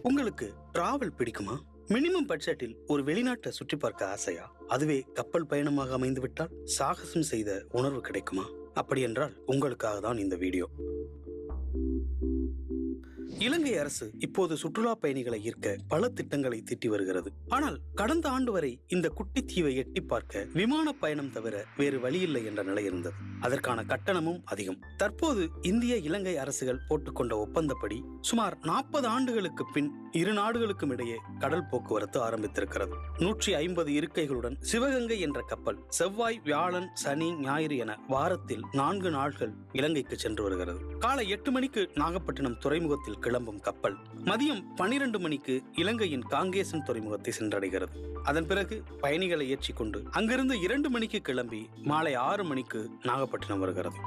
உங்களுக்கு டிராவல் பிடிக்குமா? மினிமம் பட்ஜெட்டில் ஒரு வெளிநாட்டை சுற்றி பார்க்க ஆசையா? அதுவே கப்பல் பயணமாக அமைந்து விட்டால் சாகசம் செய்த உணர்வு கிடைக்குமா? அப்படி என்றால் உங்களுக்காக தான் இந்த வீடியோ. இலங்கை அரசு இப்போது சுற்றுலா பயணிகளை ஈர்க்க பல திட்டங்களை தீட்டி வருகிறது. ஆனால் கடந்த ஆண்டு வரை இந்த குட்டி தீவை எட்டி பார்க்க விமான பயணம் தவிர வேறு வழியில்லை என்ற நிலை இருந்தது. அதற்கான கட்டணமும் அதிகம். தற்போது இந்திய இலங்கை அரசுகள் போட்டுக்கொண்ட ஒப்பந்தப்படி சுமார் 40 ஆண்டுகளுக்கு பின் இரு நாடுகளுக்கும் இடையே கடல் போக்குவரத்து ஆரம்பித்திருக்கிறது. 150 இருக்கைகளுடன் சிவகங்கை என்ற கப்பல் செவ்வாய், வியாழன், சனி, ஞாயிறு என வாரத்தில் 4 நாட்கள் இலங்கைக்கு சென்று வருகிறது. காலை 8 மணிக்கு நாகப்பட்டினம் துறைமுகத்தில் கிளம்பும் கப்பல் மதியம் 12 மணிக்கு இலங்கையின் காங்கேசன் துறைமுகத்தை சென்றடைகிறது. அதன் பிறகு பயணிகளை ஏற்றிக்கொண்டு அங்கிருந்து 2 மணிக்கு கிளம்பி மாலை 6 மணிக்கு நாகப்பட்டினம் வருகிறது.